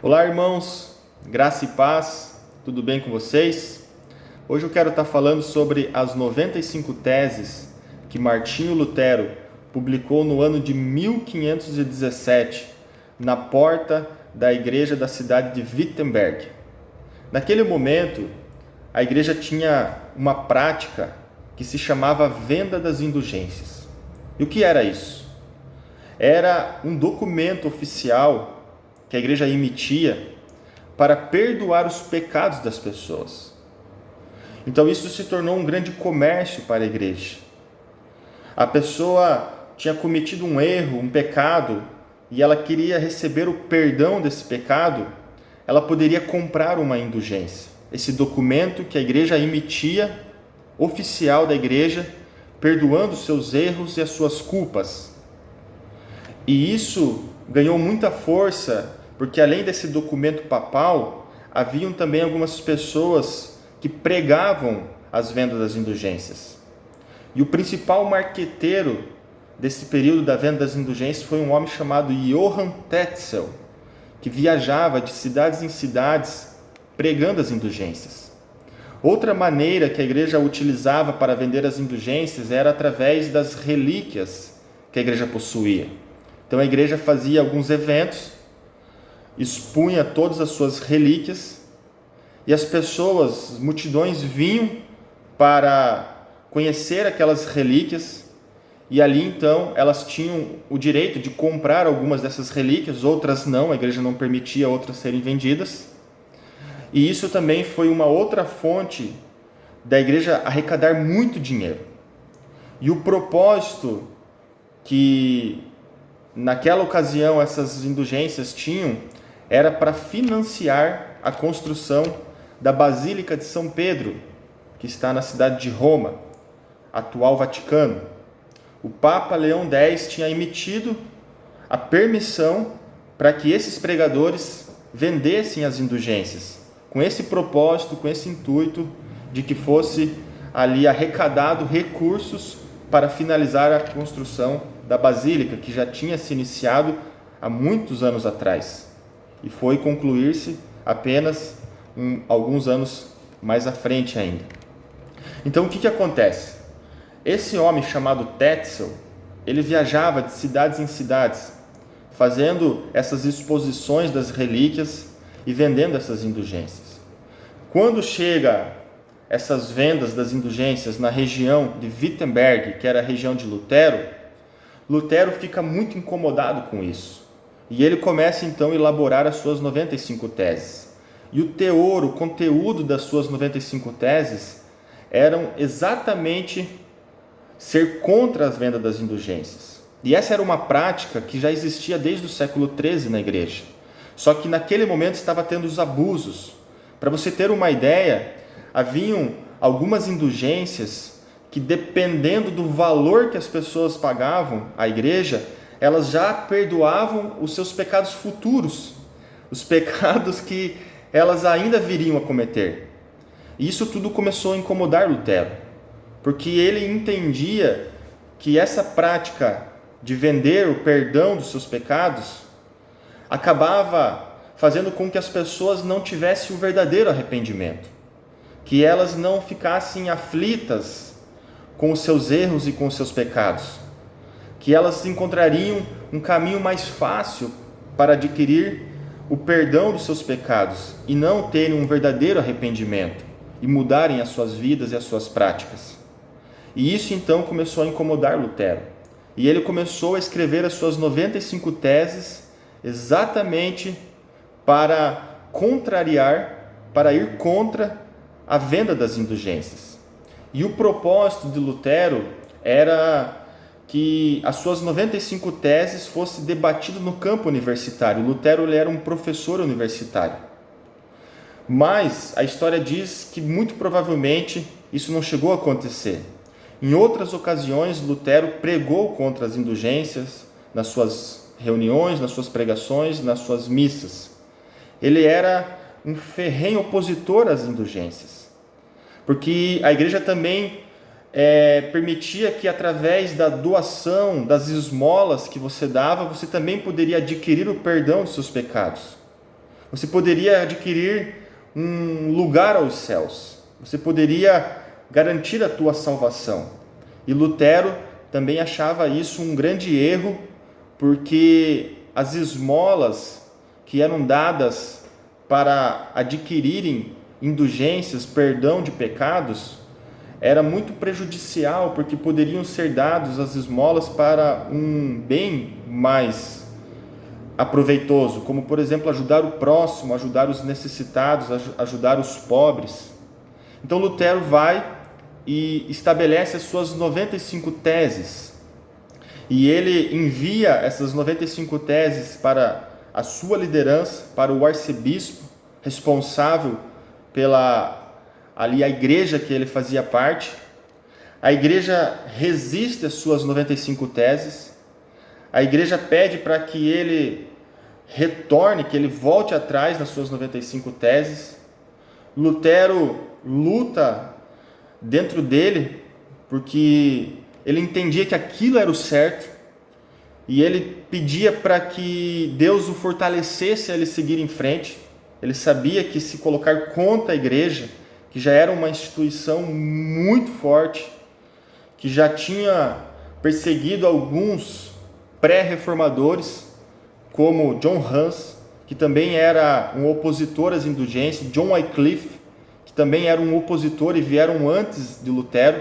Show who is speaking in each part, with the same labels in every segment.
Speaker 1: Olá, irmãos, graça e paz, tudo bem com vocês? Hoje eu quero estar falando sobre as 95 teses que Martinho Lutero publicou no ano de 1517, na porta da igreja da cidade de Wittenberg. Naquele momento, a igreja tinha uma prática que se chamava venda das indulgências. E o que era isso? Era um documento oficial que a igreja emitia para perdoar os pecados das pessoas. Então isso se tornou um grande comércio para a igreja. A pessoa tinha cometido um erro, um pecado, e ela queria receber o perdão desse pecado, ela poderia comprar uma indulgência. Esse documento que a igreja emitia, oficial da igreja, perdoando os seus erros e as suas culpas. E isso ganhou muita força, porque além desse documento papal, haviam também algumas pessoas que pregavam as vendas das indulgências. E o principal marqueteiro desse período da venda das indulgências foi um homem chamado Johann Tetzel, que viajava de cidades em cidades pregando as indulgências. Outra maneira que a igreja utilizava para vender as indulgências era através das relíquias que a igreja possuía. Então a igreja fazia alguns eventos, expunha todas as suas relíquias, e as pessoas, multidões, vinham para conhecer aquelas relíquias, e ali então elas tinham o direito de comprar algumas dessas relíquias, outras não, a igreja não permitia outras serem vendidas. E isso também foi uma outra fonte da igreja arrecadar muito dinheiro. E o propósito que naquela ocasião essas indulgências tinham era para financiar a construção da Basílica de São Pedro, que está na cidade de Roma, atual Vaticano. O Papa Leão X tinha emitido a permissão para que esses pregadores vendessem as indulgências, com esse propósito, com esse intuito de que fosse ali arrecadado recursos para finalizar a construção da Basílica, que já tinha se iniciado há muitos anos atrás e foi concluir-se apenas alguns anos mais à frente ainda. Então o que acontece? Esse homem chamado Tetzel, ele viajava de cidades em cidades, fazendo essas exposições das relíquias e vendendo essas indulgências. Quando chega essas vendas das indulgências na região de Wittenberg, que era a região de Lutero, Lutero fica muito incomodado com isso. E ele começa então a elaborar as suas 95 teses. E o teor, o conteúdo das suas 95 teses eram exatamente ser contra as vendas das indulgências. E essa era uma prática que já existia desde o século XIII na igreja. Só que naquele momento estava tendo os abusos. Para você ter uma ideia, haviam algumas indulgências que, dependendo do valor que as pessoas pagavam à igreja, elas já perdoavam os seus pecados futuros, os pecados que elas ainda viriam a cometer. E isso tudo começou a incomodar Lutero, porque ele entendia que essa prática de vender o perdão dos seus pecados acabava fazendo com que as pessoas não tivessem o verdadeiro arrependimento, que elas não ficassem aflitas com os seus erros e com os seus pecados, que elas encontrariam um caminho mais fácil para adquirir o perdão dos seus pecados e não terem um verdadeiro arrependimento e mudarem as suas vidas e as suas práticas. E isso então começou a incomodar Lutero. E ele começou a escrever as suas 95 teses exatamente para contrariar, para ir contra a venda das indulgências. E o propósito de Lutero era que as suas 95 teses fossem debatidas no campo universitário. Lutero ele era um professor universitário. Mas a história diz que muito provavelmente isso não chegou a acontecer. Em outras ocasiões, Lutero pregou contra as indulgências nas suas reuniões, nas suas pregações, nas suas missas. Ele era um ferrenho opositor às indulgências, porque a igreja também permitia que através da doação, das esmolas que você dava, você também poderia adquirir o perdão dos seus pecados. Você poderia adquirir um lugar aos céus. Você poderia garantir a tua salvação. E Lutero também achava isso um grande erro, porque as esmolas que eram dadas para adquirirem indulgências, perdão de pecados, era muito prejudicial, porque poderiam ser dados as esmolas para um bem mais aproveitoso, como por exemplo ajudar o próximo, ajudar os necessitados, ajudar os pobres. Então Lutero vai e estabelece as suas 95 teses, e ele envia essas 95 teses para a sua liderança, para o arcebispo responsável a igreja que ele fazia parte. A igreja resiste às suas 95 teses, a igreja pede para que ele retorne, que ele volte atrás nas suas 95 teses. Lutero luta dentro dele, porque ele entendia que aquilo era o certo, e ele pedia para que Deus o fortalecesse a ele seguir em frente. Ele sabia que se colocar contra a igreja, que já era uma instituição muito forte, que já tinha perseguido alguns pré-reformadores, como John Hus, que também era um opositor às indulgências, John Wycliffe, que também era um opositor e vieram antes de Lutero.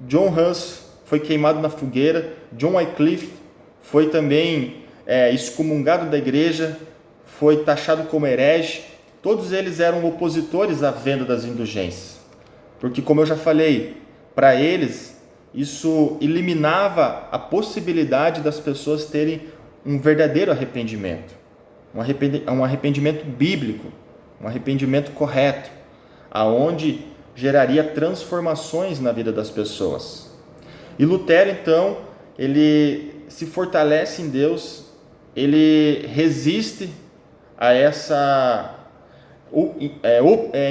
Speaker 1: John Hus foi queimado na fogueira, John Wycliffe foi também excomungado da igreja, foi taxado como herege. Todos eles eram opositores à venda das indulgências, porque, como eu já falei, para eles isso eliminava a possibilidade das pessoas terem um verdadeiro arrependimento, um arrependimento bíblico, um arrependimento correto, aonde geraria transformações na vida das pessoas. E Lutero, então, ele se fortalece em Deus, ele resiste a essa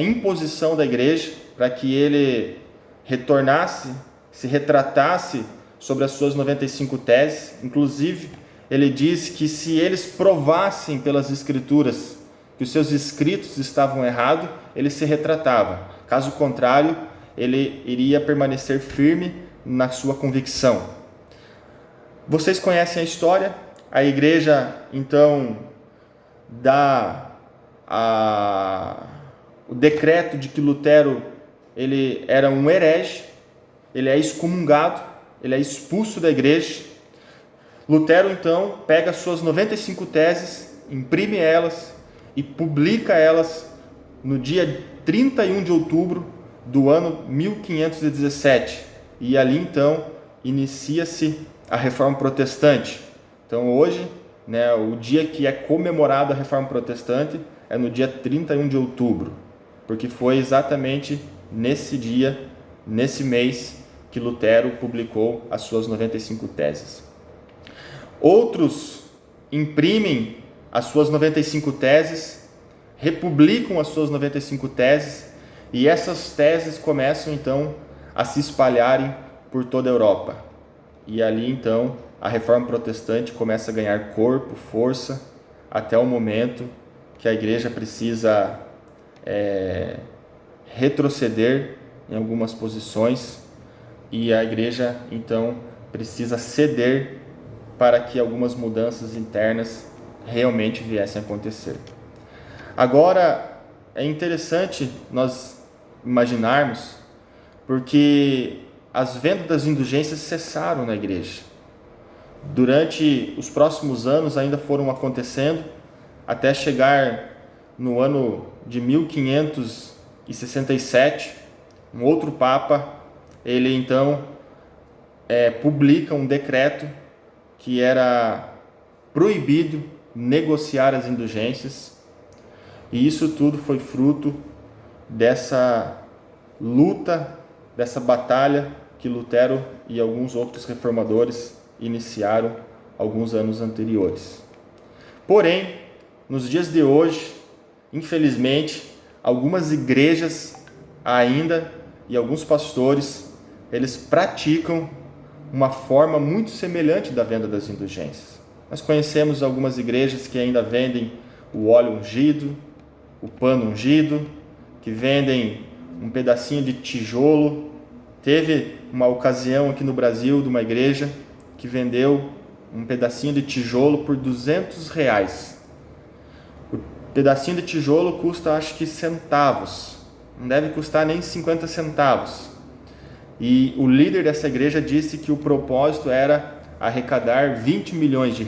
Speaker 1: imposição da igreja para que ele retornasse, se retratasse sobre as suas 95 teses. Inclusive, ele diz que se eles provassem pelas escrituras que os seus escritos estavam errados, ele se retratava. Caso contrário, ele iria permanecer firme na sua convicção. Vocês conhecem a história. A igreja, então, dá o decreto de que Lutero ele era um herege, ele é excomungado, ele é expulso da igreja. Lutero, então, pega as suas 95 teses, imprime elas e publica elas no dia 31 de outubro do ano 1517. E ali, então, inicia-se a Reforma Protestante. Então, hoje, o dia que é comemorado a Reforma Protestante é no dia 31 de outubro, porque foi exatamente nesse dia, nesse mês, que Lutero publicou as suas 95 teses. Outros imprimem as suas 95 teses, republicam as suas 95 teses, e essas teses começam então a se espalharem por toda a Europa. E ali então a Reforma Protestante começa a ganhar corpo, força, até o momento que a igreja precisa retroceder em algumas posições, e a igreja então precisa ceder para que algumas mudanças internas realmente viessem a acontecer. Agora, é interessante nós imaginarmos, porque as vendas das indulgências cessaram na igreja. Durante os próximos anos ainda foram acontecendo, até chegar no ano de 1567, um outro Papa, ele então publica um decreto que era proibido negociar as indulgências, e isso tudo foi fruto dessa luta, dessa batalha que Lutero e alguns outros reformadores iniciaram alguns anos anteriores. Porém, nos dias de hoje, infelizmente, algumas igrejas ainda e alguns pastores, eles praticam uma forma muito semelhante da venda das indulgências. Nós conhecemos algumas igrejas que ainda vendem o óleo ungido, o pano ungido, que vendem um pedacinho de tijolo. Teve uma ocasião aqui no Brasil de uma igreja que vendeu um pedacinho de tijolo por R$200. O pedacinho de tijolo custa, acho que, centavos. Não deve custar nem 50 centavos. E o líder dessa igreja disse que o propósito era arrecadar R$20 milhões.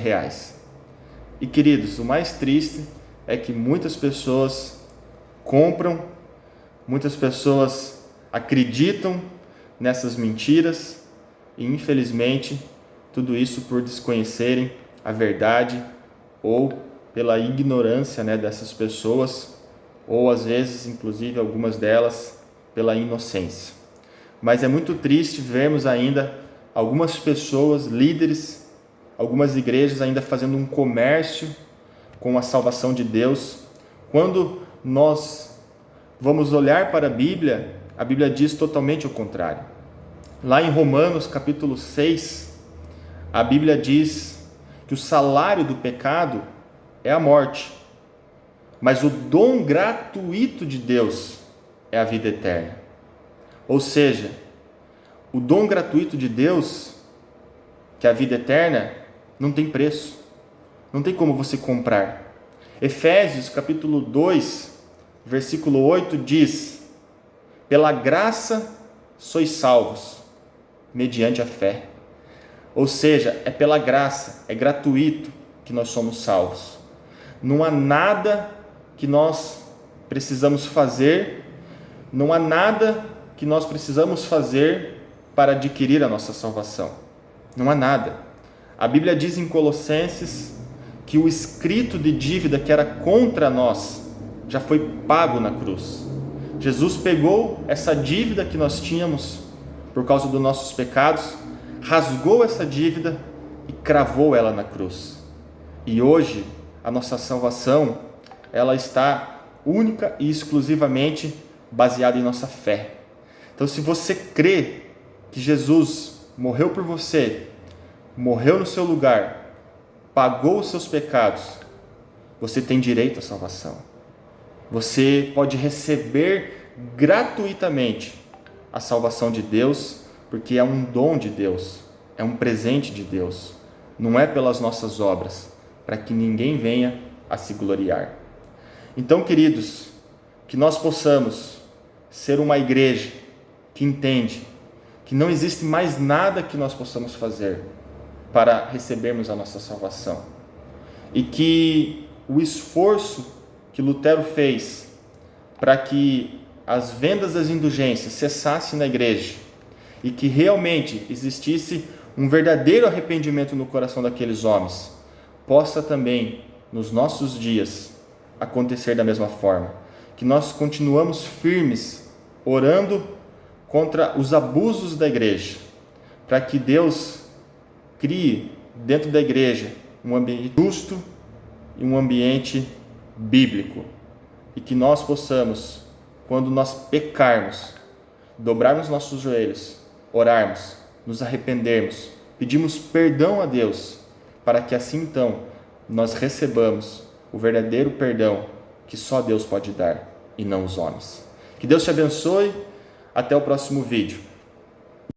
Speaker 1: E, queridos, o mais triste é que muitas pessoas compram, muitas pessoas acreditam nessas mentiras e, infelizmente, tudo isso por desconhecerem a verdade ou pela ignorância, dessas pessoas, ou às vezes, inclusive, algumas delas, pela inocência. Mas é muito triste vermos ainda algumas pessoas, líderes, algumas igrejas ainda fazendo um comércio com a salvação de Deus. Quando nós vamos olhar para a Bíblia diz totalmente o contrário. Lá em Romanos capítulo 6, a Bíblia diz que o salário do pecado é a morte, mas o dom gratuito de Deus é a vida eterna. Ou seja, o dom gratuito de Deus, que é a vida eterna, não tem preço, não tem como você comprar. Efésios capítulo 2, versículo 8 diz: pela graça sois salvos, mediante a fé. Ou seja, é pela graça, é gratuito que nós somos salvos. Não há nada que nós precisamos fazer, não há nada que nós precisamos fazer para adquirir a nossa salvação. Não há nada. A Bíblia diz em Colossenses que o escrito de dívida que era contra nós já foi pago na cruz. Jesus pegou essa dívida que nós tínhamos por causa dos nossos pecados, rasgou essa dívida e cravou ela na cruz. E hoje a nossa salvação, ela está única e exclusivamente baseada em nossa fé. Então, se você crê que Jesus morreu por você, morreu no seu lugar, pagou os seus pecados, você tem direito à salvação. Você pode receber gratuitamente a salvação de Deus, porque é um dom de Deus, é um presente de Deus. Não é pelas nossas obras, para que ninguém venha a se gloriar. Então, queridos, que nós possamos ser uma igreja que entende que não existe mais nada que nós possamos fazer para recebermos a nossa salvação. E que o esforço que Lutero fez para que as vendas das indulgências cessassem na igreja e que realmente existisse um verdadeiro arrependimento no coração daqueles homens, possa também, nos nossos dias, acontecer da mesma forma. Que nós continuamos firmes, orando contra os abusos da igreja, para que Deus crie dentro da igreja um ambiente justo e um ambiente bíblico. E que nós possamos, quando nós pecarmos, dobrarmos nossos joelhos, orarmos, nos arrependermos, pedirmos perdão a Deus, para que assim então nós recebamos o verdadeiro perdão que só Deus pode dar e não os homens. Que Deus te abençoe. Até o próximo vídeo.